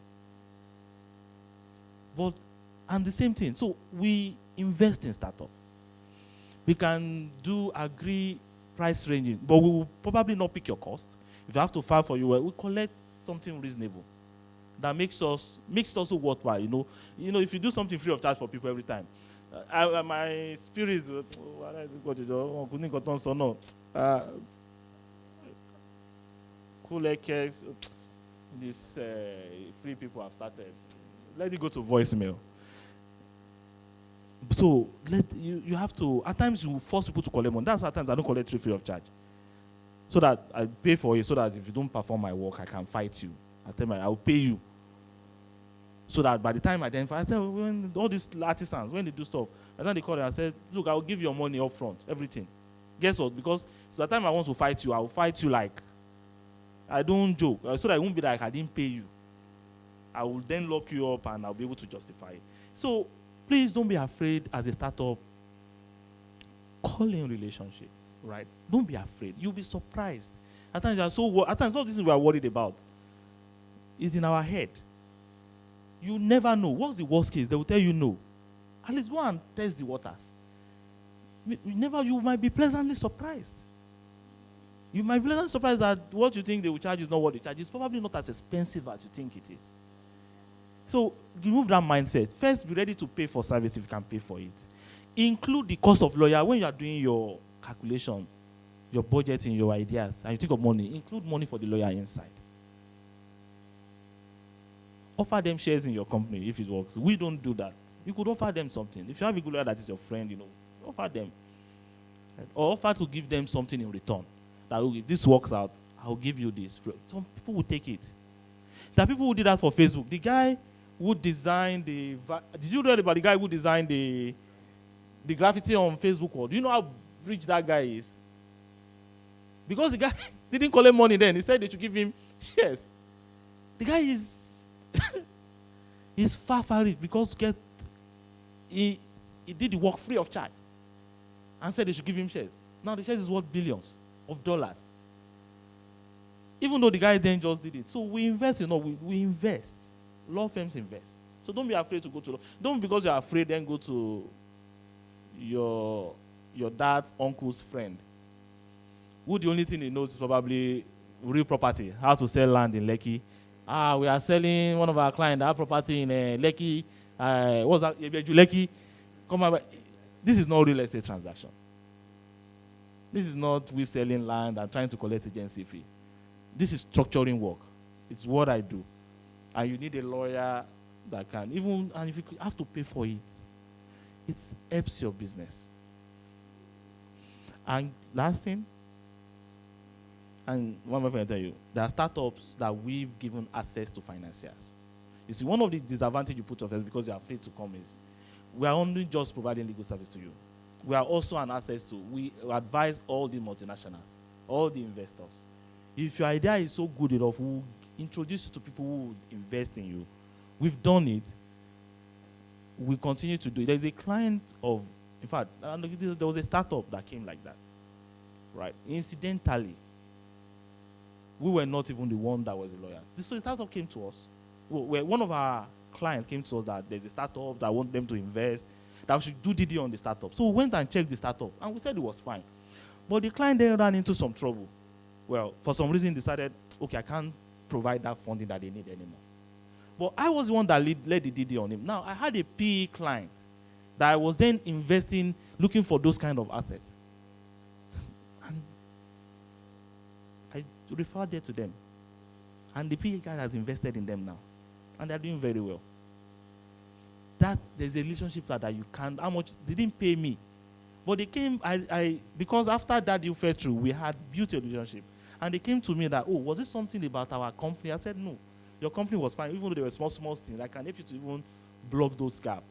B: And the same thing. So we invest in startup. We can agree price ranging, but we will probably not pick your cost. If you have to file for you, we collect something reasonable that makes us also worthwhile. If you do something free of charge for people every time, my spirit is these free people have started. Let it go to voicemail. So you have to, at times you force people to collect money. That's why at times I don't collect free of charge. So that I pay for you, so that if you don't perform my work, I can fight you. I will pay you. So that by the time I when all these artisans, when they do stuff, and then they call and say, look, I will give your money up front, everything. Guess what? Because the time I want to fight you, I will fight you like, I don't joke. So that it won't be like I didn't pay you. I will then lock you up and I'll be able to justify it. So please don't be afraid as a startup. Call in relationship, right? Don't be afraid. You'll be surprised. At times all this we are worried about is in our head. You never know. What's the worst case? They will tell you no. At least go and test the waters. You might be pleasantly surprised. You might be pleasantly surprised that what you think they will charge is not what they charge. It's probably not as expensive as you think it is. So remove that mindset. First, be ready to pay for service if you can pay for it. Include the cost of lawyer when you are doing your calculation, your budgeting, your ideas, and you think of money. Include money for the lawyer inside. Offer them shares in your company if it works. We don't do that. You could offer them something. If you have a good lawyer that is your friend, offer them. Or offer to give them something in return. That if this works out, I'll give you this. Some people will take it. There are people who did that for Facebook. The guy who designed did you know about the guy who designed the graffiti on Facebook wall? Do you know how rich that guy is? Because the guy didn't collect money then. He said they should give him shares. The guy is he's far rich because he did the work free of charge and said they should give him shares. Now the shares is worth billions of dollars. Even though the guy then just did it. So we invest, we invest. Law firms invest. So don't be afraid to go to law. Don't because you're afraid then go to your dad's uncle's friend, who the only thing he knows is probably real property, how to sell land in Lekki. We are selling one of our clients that property in Lekki. What's that? Lekki. Come on. This is not real estate transaction. This is not we selling land and trying to collect agency fee. This is structuring work. It's what I do. And you need a lawyer that can, and if you have to pay for it, it helps your business. And last thing, and one more thing I tell you, there are startups that we've given access to financiers. You see, one of the disadvantages you put on is because you're afraid to come is, we are only just providing legal service to you. We are also an access to, we advise all the multinationals, all the investors. If your idea is so good enough, we'll introduce you to people who will invest in you. We've done it. we continue to do it. There's a client of, in fact, there was a startup that came like that, right? Incidentally, we were not even the one that was the lawyer. So the startup came to us. One of our clients came to us that there's a startup that want them to invest, that we should do DD on the startup. So we went and checked the startup, and we said it was fine. But the client then ran into some trouble. Well, for some reason decided, okay, I can't provide that funding that they need anymore. But I was the one that led the DD on him. Now, I had a PE client that I was then investing, looking for those kind of assets. And I referred it to them. And the PE guy has invested in them now. And they're doing very well. That there's a relationship that you can't, how much, they didn't pay me. But they came, because after that deal fell through, we had built a relationship. And they came to me that, oh, was it something about our company? I said, no. Your company was fine, even though there were small things. I can help you to even block those gaps.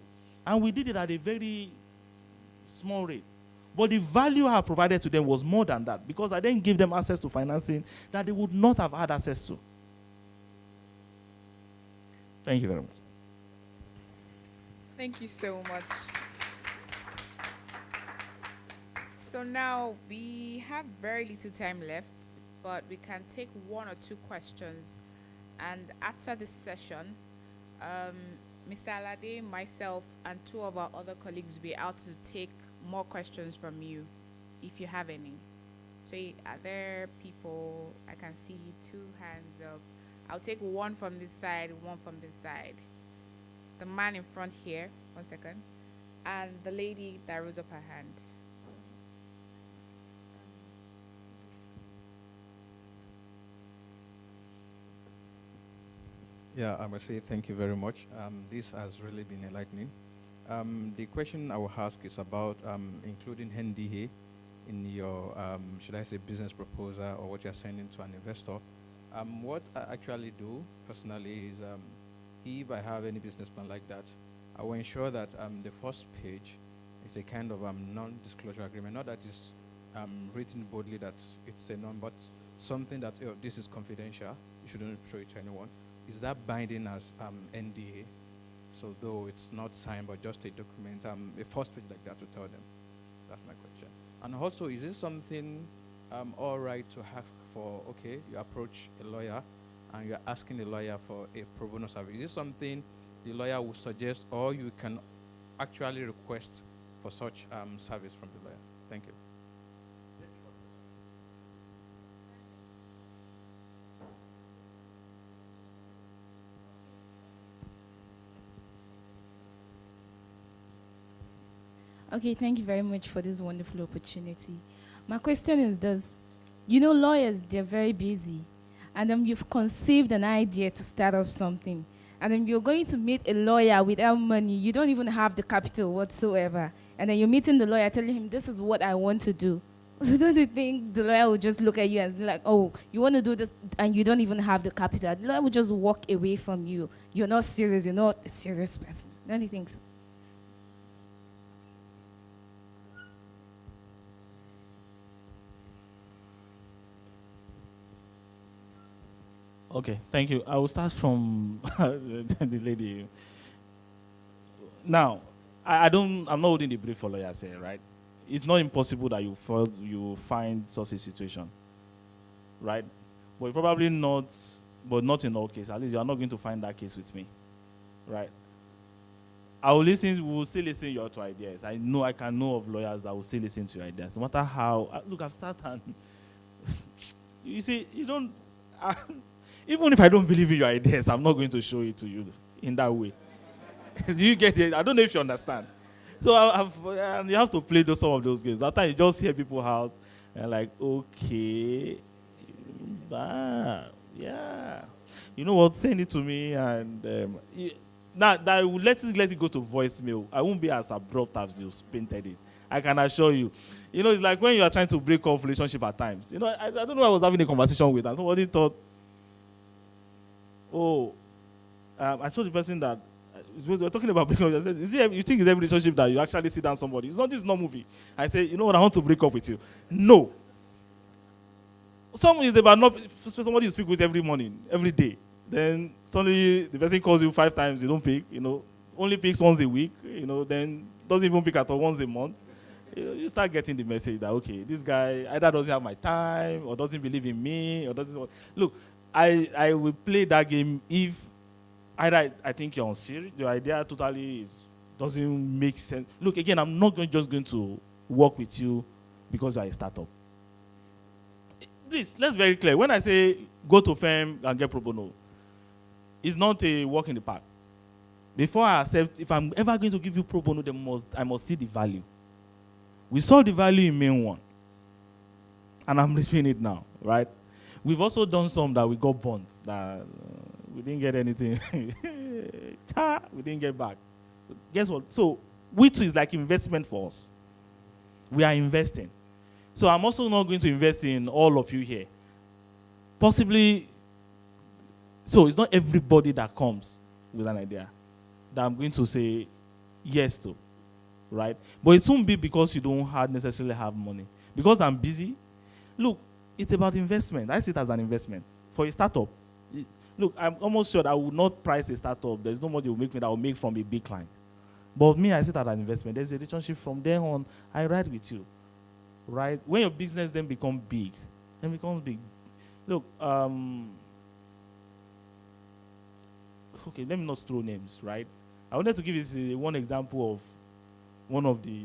B: And we did it at a very small rate. But the value I provided to them was more than that, because I then gave them access to financing that they would not have had access to. Thank you very much.
A: Thank you so much. So now we have very little time left, but we can take one or two questions. And after this session, Mr. Alade, myself, and two of our other colleagues will be out to take more questions from you, if you have any. So are there people? I can see two hands up. I'll take one from this side, one from this side. The man in front here, 1 second, and the lady that rose up her hand.
C: Yeah, I must say thank you very much. This has really been enlightening. The question I will ask is about including NDA in your, should I say, business proposal or what you're sending to an investor. What I actually do personally is, if I have any business plan like that, I will ensure that the first page is a kind of non-disclosure agreement. Not that it's written boldly that it's a non, but something that this is confidential. You shouldn't show it to anyone. Is that binding as NDA? So though it's not signed, but just a document, a first page like that to tell them. That's my question. And also, is this something all right to ask for? Okay, you approach a lawyer, and you're asking the lawyer for a pro bono service. Is this something the lawyer would suggest, or you can actually request for such service from the lawyer? Thank you.
D: Okay, thank you very much for this wonderful opportunity. My question is this. You know, lawyers, they're very busy. And then you've conceived an idea to start off something. And then you're going to meet a lawyer without money. You don't even have the capital whatsoever. And then you're meeting the lawyer, telling him, this is what I want to do. Don't you think the lawyer will just look at you and be like, oh, you want to do this, and you don't even have the capital? The lawyer will just walk away from you. You're not serious. You're not a serious person. Don't you think so?
B: Okay, thank you. I will start from the lady. Now, I'm not holding the brief for lawyers here, right? It's not impossible that you find such a situation, right? But probably not, but not in all cases. At least you are not going to find that case with me, right? We'll still listen to your two ideas. I can know of lawyers that will still listen to your ideas. No matter how, look, I've started and, you see, you don't, even if I don't believe in your ideas, I'm not going to show it to you in that way. Do you get it? I don't know if you understand. So and you have to play some of those games. After you just hear people out and like, okay, yeah. You know what? Send it to me and now that I will let it go to voicemail. I won't be as abrupt as you painted it. I can assure you. You know, it's like when you are trying to break off relationship at times. You know, I don't know. I was having a conversation with and somebody thought, I told the person that we were talking about breaking up. I said, you think it's every relationship that you actually sit down somebody? This is not movie. I say, you know what? I want to break up with you. No. Some is about not somebody you speak with every morning, every day. Then suddenly the person calls you 5 times, you don't pick. You know, only picks once a week, then doesn't even pick at all once a month, you start getting the message that, okay, this guy either doesn't have my time or doesn't believe in me or doesn't. Look, I will play that game if either I think you're on serious, your idea totally doesn't make sense. Look, again, I'm not just going to work with you because you're a startup. Please, let's be very clear. When I say go to firm and get pro bono, it's not a walk in the park. Before I accept, if I'm ever going to give you pro bono, I must see the value. We saw the value in Main One, and I'm repeating it now, right? We've also done some that we got burnt, that we didn't get anything. We didn't get back. Guess what? So, which is like investment for us. We are investing. So I'm also not going to invest in all of you here. Possibly, so it's not everybody that comes with an idea that I'm going to say yes to, right? But it won't be because you don't necessarily have money. Because I'm busy, look, it's about investment. I see it as an investment. For a startup, look, I'm almost sure that I would not price a startup. There's no money will make me that I will make from a big client. But me, I see it as an investment. There's a relationship from there on. I ride with you, right? When your business then becomes big, Look, okay, let me not throw names, right? I wanted to give you one example of one of the.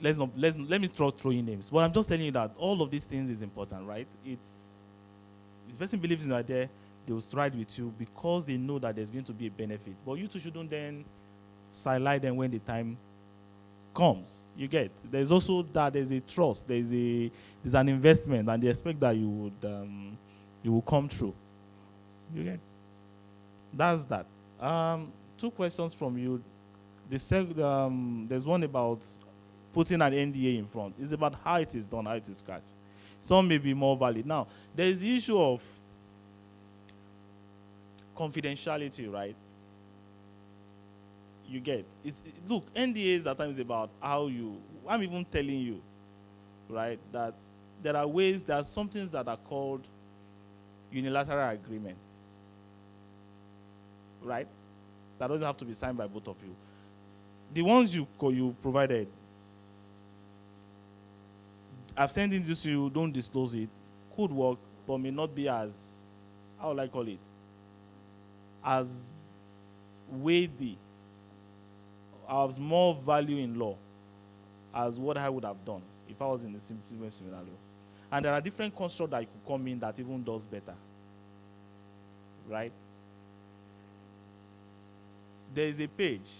B: Let me throw in names. But I'm just telling you that all of these things is important, right? This person believes in the idea, they will stride with you because they know that there's going to be a benefit. But you two shouldn't then sidelight them when the time comes. You get. There's also that there's a trust, there's an investment, and they expect that you will come through. You get. That's that. 2 questions from you. There's one about putting an NDA in front. It's about how it is done, how it is catched. Some may be more valid. Now, there is the issue of confidentiality, right? You get. Look, NDAs at times about how I'm even telling you, right, that there are some things that are called unilateral agreements, right? That doesn't have to be signed by both of you. The ones you provided, I've sent it to you, don't disclose it, could work, but may not be as, how would I call it, as weighty, has more value in law as what I would have done if I was in the same scenario. And there are different constructs that could come in that even does better, right? There is a page,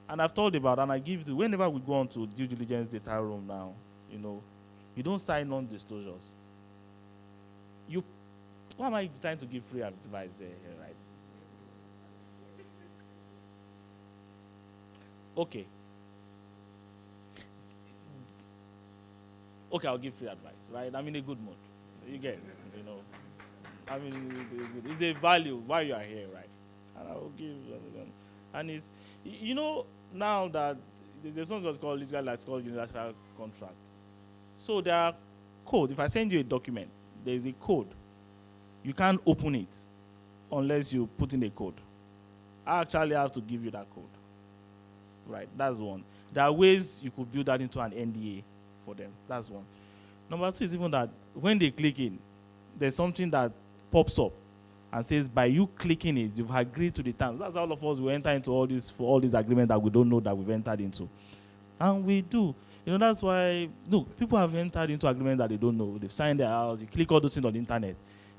B: and I've told about, and I give you, whenever we go on to due diligence data room now, you don't sign non-disclosures. Why am I trying to give free advice here, right? Okay, I'll give free advice, right? I'm in a good mood. You get it, I mean, it's a value why you are here, right? And I will give, and it's, now that there's something that's called unilateral contract. So there are code. If I send you a document, there's a code. You can't open it unless you put in a code. I actually have to give you that code. Right, that's one. There are ways you could build that into an NDA for them. That's one. Number 2 is even that when they click in, there's something that pops up and says, by you clicking it, you've agreed to the terms. That's all of us will enter into all these agreements that we don't know that we've entered into. And we do. That's why, look, people have entered into agreements that they don't know. They've signed their house. You click all those things on the internet.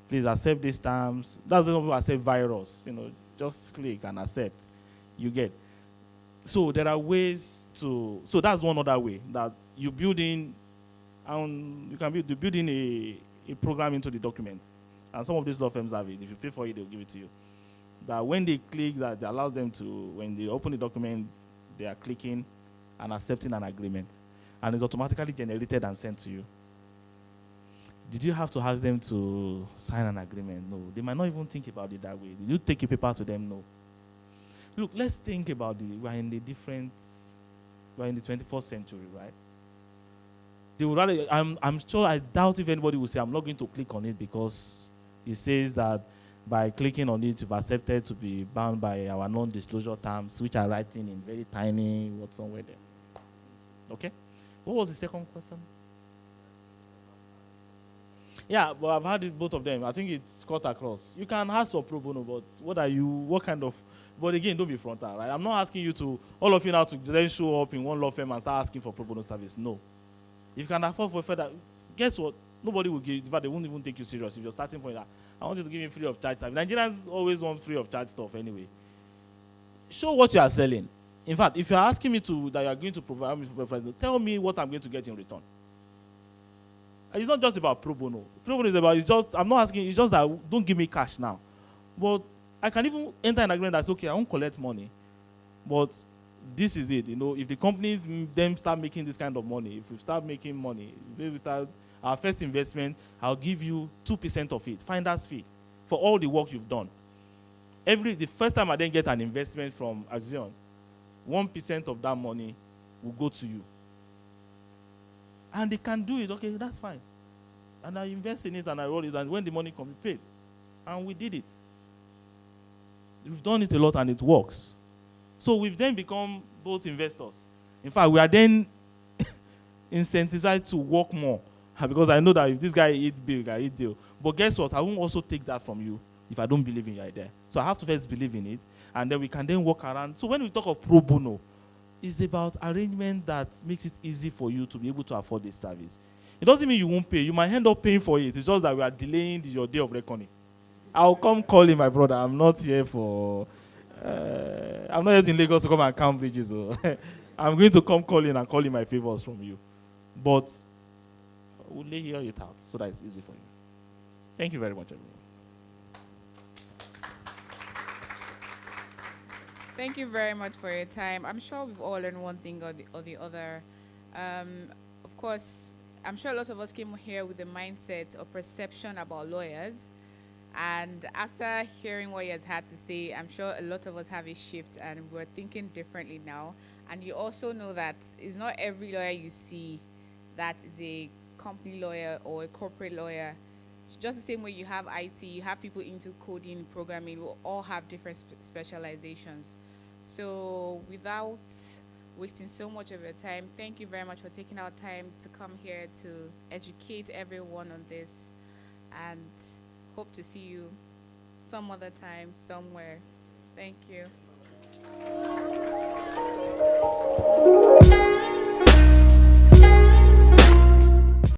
B: Please accept these terms. That's why people accept virus. Just click and accept. You get. So there are ways to. So that's one other way that you build in, and you can build in a program into the document. And some of these law firms have it. If you pay for it, they'll give it to you. That when they click, that it allows them to, when they open the document, they are clicking and accepting an agreement, and it's automatically generated and sent to you. Did you have to ask them to sign an agreement? No. They might not even think about it that way. Did you take a paper to them? No. Look, let's think about it. We're in the 21st century, right? They would rather, I doubt if anybody will say, I'm not going to click on it because it says that By clicking on it, you've accepted to be bound by our non-disclosure terms, which are writing in very tiny words somewhere there. Okay? What was the second question? Yeah, but I've had it, both of them. I think it's cut across. You can ask for pro bono, but what kind of, but again, don't be frontal, right? I'm not asking you to, all of you now to then show up in one law firm and start asking for pro bono service. No. If you can afford for further, guess what? Nobody will give, in fact, they won't even take you serious if you're starting point that I want you to give me free of charge service. Nigerians always want free of charge stuff anyway. Show what you are selling. In fact, if you're asking me that you are going to provide me, tell me what I'm going to get in return. It's not just about pro bono. Pro bono is about, I'm not asking, it's just that don't give me cash now. But I can even enter an agreement that's okay, I won't collect money. But this is it, if the companies then start making this kind of money, if we start making money, if we start our first investment, I'll give you 2% of it, finder's fee, for all the work you've done. The first time I then get an investment from Axion, 1% of that money will go to you. And they can do it, okay, that's fine. And I invest in it and I roll it, and when the money comes, we paid. And we did it. We've done it a lot and it works. So we've then become both investors. In fact, we are then incentivized to work more. Because I know that if this guy eats big, I eat deal. But guess what? I won't also take that from you if I don't believe in your idea. So I have to first believe in it, and then we can then work around. So when we talk of pro bono, it's about arrangement that makes it easy for you to be able to afford this service. It doesn't mean you won't pay. You might end up paying for it. It's just that we are delaying your day of reckoning. I'll come call him, my brother. I'm not here for... I'm not here in Lagos to come and count bridges. So I'm going to come call in and call in my favors from you. But we'll lay it out so that it's easy for you. Thank you very much, everyone.
A: Thank you very much for your time. I'm sure we've all learned one thing or the other. Of course, I'm sure a lot of us came here with the mindset or perception about lawyers. And after hearing what he has had to say, I'm sure a lot of us have a shift and we're thinking differently now. And you also know that it's not every lawyer you see that is a company lawyer or a corporate lawyer. It's just the same way you have IT, you have people into coding, programming, we all have different specializations. So without wasting so much of your time, thank you very much for taking our time to come here to educate everyone on this, and hope to see you some other time, somewhere. Thank you.